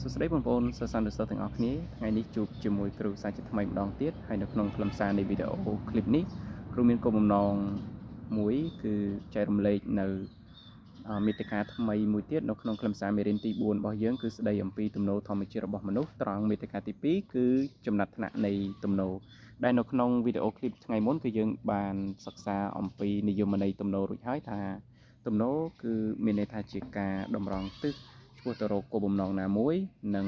សួស្តីបងប្អូនសិស្សនិស្សិតទាំងអស់គ្នាថ្ងៃនេះជួបជាមួយគ្រូសាស្ត្រជាថ្មីម្ដងទៀតហើយនៅក្នុងខ្លឹមសារនៃវីដេអូឃ្លីបនេះគ្រូមានគោលបំណងមួយគឺចែករំលែកនៅមាតិកាថ្មីមួយទៀតនៅក្នុងខ្លឹមសារមេរៀនទី4របស់យើងគឺស្ដីអំពីទំនោរធម្មជាតិរបស់មនុស្សត្រង់មាតិកាទី2គឺចំណាត់ថ្នាក់នៃទំនោរដែលនៅក្នុងវីដេអូឃ្លីបថ្ងៃមុនគឺយើងបានសិក្សាអំពីនិយមន័យទំនោររួចហើយថាទំនោរគឺមានន័យថាជាការតម្រង់ទិសឆ្ពោះទៅរកគោលបំណងណាមួយនិង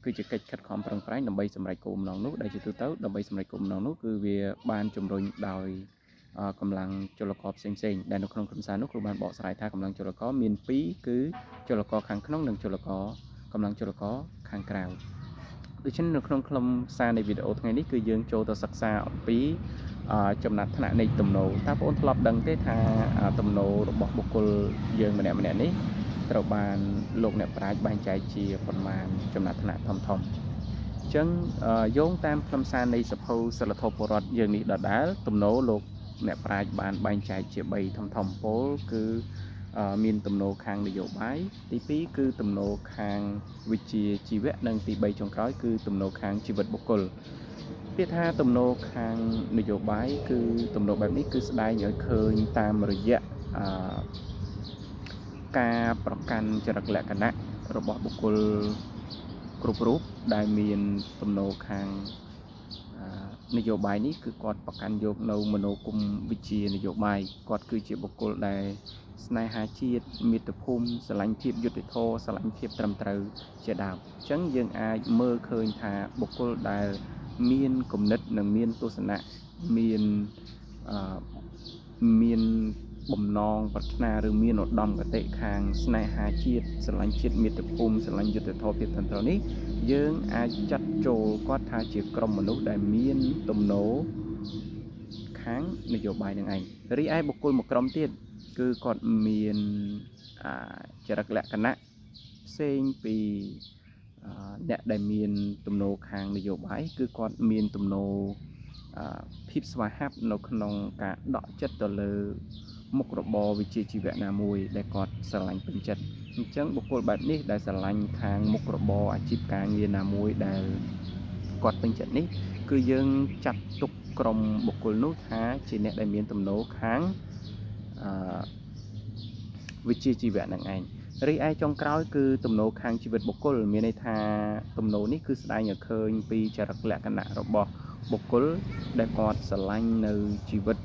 គឺជាកិច្ចខិតខំប្រឹងប្រែងដើម្បីសម្រេចគោលបំណងនោះដែលជាទូទៅដើម្បីសម្រេចគោលបំណងនោះគឺវាបានជំរុញដោយកម្លាំងចលករផ្សេងៗដែលនៅក្នុងខ្លឹមសារនោះគ្រូបានបកស្រាយថាកម្លាំងចលករមាន2គឺចលករខាងក្នុងនិងកម្លាំងចលករខាងក្រៅដូច្នេះនៅក្នុងខ្លឹមសារនៃវីដេអូថ្ងៃនេះគឺយើងចូលទៅសិក្សាអំពីចំណាត់ថ្នាក់នៃទំនោរតើបងប្អូនធ្លាប់ដឹងទេថាទំនោររបស់បុគ្គលយើងម្នាក់ៗនេះត្រូវបានលោកអ្នកប្រាជ្ញបែងចែកជាប្រមាណចំណាត់ថ្នាក់ធំៗអញ្ចឹងយោងតាមខ្លឹមសារនៃសភៅសិលធម៌ពលរដ្ឋយើងនេះដដែលទំនោរលោកអ្នកប្រាជ្ញបានបែងចែកជា3ធំៗពលគឺមានទំនោរខាងនយោបាយទី2គឺទំនោរខាងវិជ្ជាជីវៈនិងទី3ចុងក្រោយគឺទំនោរខាងជីវិតបុគ្គលពាក្យថាទំនោរខាងនយោបាយគឺទំនោរបែបនេះគឺស្ដែងឲ្យឃើញតាមរយៈការប្រកាន់ចរិតលក្ខណៈរបស់បុគ្គលគ្រប់រូបដែលមានទំនោរខាងនយោបាយនេះគឺគាត់ប្រកាន់យកនៅមនោគមវិជ្ជានយោបាយគាត់គឺជាបុគ្គលដែលស្នេហាជាតិមាតុភូមិស្រឡាញ់ភាពយុត្តិធម៌ស្រឡាញ់ភាពត្រឹមត្រូវជាដើមអញ្ចឹងយើងអាចមើលឃើញថាបុគ្គលដែលមានគំនិតនិងមានទស្សនៈមានបំណងប្រាថ្នាឬមានឧត្តមគតិខាងស្នេហាជាតិស្រឡាញ់ជាតិមាតុភូមិស្រឡាញ់យុត្តិធម៌ភាពត្រឹមត្រូវនេះយើងអាចចាត់ចូលគាត់ថាជាក្រុមមនុស្សដែលមានទំនោរខាងនយោបាយនឹងឯងរីឯបុគ្គលមួយក្រុមទៀតគឺគាត់មានចរិតលក្ខណៈផ្សេងពីអ្នកដែលមានទំនោរខាងនយោបាយគឺគាត់មានទំនោរភាពស្វាហាប់នៅក្នុងការដកចិត្តទៅលើមុខរបរវិជ្ជាជីវៈណាមួយដែលគាត់ស្រឡាញ់ពេញចិត្តអញ្ចឹងបុគ្គលបែបនេះដែលស្រឡាញ់ខាងមុខរបរអាជីពការងារណាមួយដែលគាត់ពេញចិត្តនេះគឺយើងចាត់ទុកក្រុមបុគ្គលនោះថាជាអ្នកដែលមានទំនោរខាងវិជ្ជាជីវៈនឹងឯងរីឯចុងក្រោយគឺទំនោរខាងជីវិតបុគ្គលមានន័យថាទំនោរនេះគឺស្ដែងឲ្យឃើញពីចរិតលក្ខណៈរបស់បុគ្គលដែលគាត់ស្រឡាញ់នៅជីវិត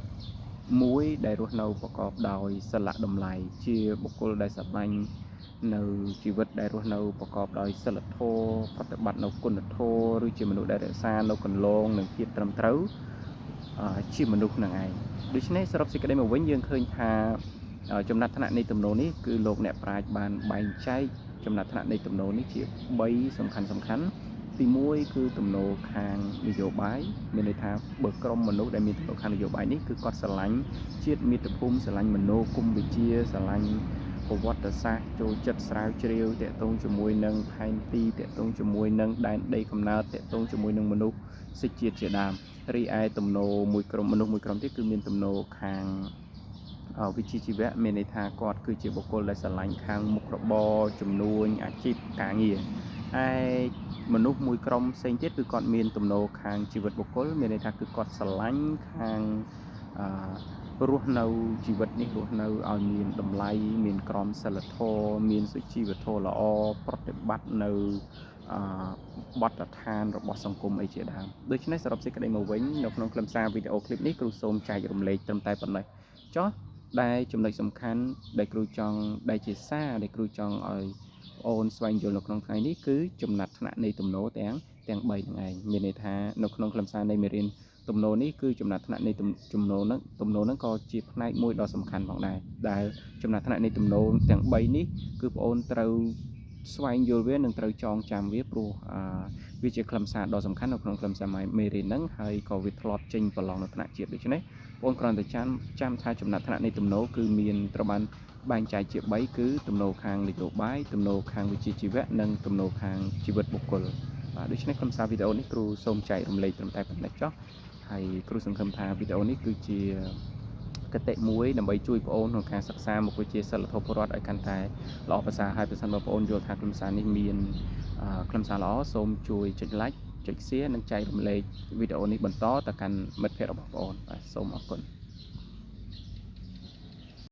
មួយដែលរស់នៅប្រកបដោយសិលៈតម្លៃជាបុគ្គលដែលស្រឡាញ់នៅជីវិតដែលរស់នៅប្រកបដោយសិលធម៌ប្រតិបត្តិនៅគុណធម៌ឬជាមនុស្សដែលរក្សានៅគន្លងនិងភាពត្រឹមត្រូវជាមនុស្សនឹងឯងដូច្នេះសរុបសេចក្តីមកវិញយើងឃើញថាចំណាត់ថ្នាក់នៃទំនោរនេះគឺលោកអ្នកប្រាជ្ញបានបែងចែកចំណាត់ថ្នាក់នៃទំនោរនេះជា3សំខាន់ទី1គឺទំនោរខាងនយោបាយមានន័យថាបើក្រុមមនុស្សដែលមានទំនោរខាងនយោបាយនេះគឺគាត់ស្រឡាញ់ជាតិមាតុភូមិស្រឡាញ់មនោគមវិជ្ជាស្រឡាញ់ប្រវត្តិសាស្ត្រចូលចិត្តស្រាវជ្រាវតាក់ទងជាមួយនឹងផែនទីតាក់ទងជាមួយនឹងដែនដីកំណើតតាក់ទងជាមួយនឹងមនុស្សសិទ្ធិជាតិជាដើមរីឯទំនោរមួយក្រុមមនុស្សមួយក្រុមទៀតគឺមានទំនោរខាងវិជ្ជាជីវៈមានន័យថាគាត់គឺជាបុគ្គលដែលស្រឡាញ់ខាងមុខរបរជំនួញអាជីពការងារហើយមនុស្សមួយក្រុមផ្សេងទៀតគឺគាត់មានទំនោរខាងជីវិតបុគ្គលមានន័យថាគឺគាត់ស្រឡាញ់ខាងរស់នៅជីវិតនេះរស់នៅឲ្យមានតម្លៃមានក្រមសីលធម៌មានសុជីវធម៌ល្អប្រតិបត្តិនៅបទដ្ឋានរបស់សង្គមអីជាដើមដូច្នេះសរុបសេចក្តីមកវិញនៅក្នុងខ្លឹមសារវីដេអូឃ្លីបនេះគ្រូសូមចែករំលែកត្រឹមតែប៉ុណ្ណេះចុះដែលចំណុចសំខាន់ដែលគ្រូចង់ដែលជាសារដែលគ្រូចង់ឲ្យអូនស្វែងយល់នៅក្នុងថ្ងៃនេះគឺចំណាត់ថ្នាក់នៃទំនោរទាំង3ហ្នឹងឯងមានន័យថានៅក្នុងខ្លឹមសារនៃមេរៀនទំនោរនេះគឺចំណាត់ថ្នាក់នៃទំនោរហ្នឹងក៏ជាផ្នែកមួយដ៏សំខាន់ផងដែរដែលចំណាត់ថ្នាក់នៃទំនោរទាំង3នេះគឺបងអូនត្រូវស្វែងយល់វានិងត្រូវចងចាំវាព្រោះវាជាខ្លឹមសារដ៏សំខាន់នៅក្នុងខ្លឹមសារមេរៀនហ្នឹងហើយក៏វាធ្លាប់ចេញប្រឡងនៅថ្នាក់ជាតិដូច្នេះបងគ្រាន់តែចាំថាចំណាត់ថ្នាក់នៃទំនោរគឺមានត្រូវបានបែងចែកជា3គឺទំនោរខាងនយោបាយទំនោរខាងវិជ្ជាជីវៈនិងទំនោរខាងជីវិតបុគ្គលបាទដូច្នេះខ្លឹមសារវីដេអូនេះគ្រូសូមចែករំលែកត្រឹមតែប៉ុណ្ណេះចុះហើយគ្រូសង្ឃឹមថាវីដេអូនេះគឺជា កតិមួយដើម្បីជួយបងប្អូនក្នុងការសិក្សាមុខវិជ្ជាសិលធម៌ពលរដ្ឋឲ្យកាន់តែល្អប្រសើរហើយប្រសិនបើបងប្អូនយល់ថាខ្លឹមសារនេះមានខ្លឹមសារល្អសូមជួយចុច like ចុច share និងចែករំលែកវីដេអូនេះបន្តទៅកាន់មិត្តភ័ក្តិរបស់បងប្អូនបាទសូមអរគុណ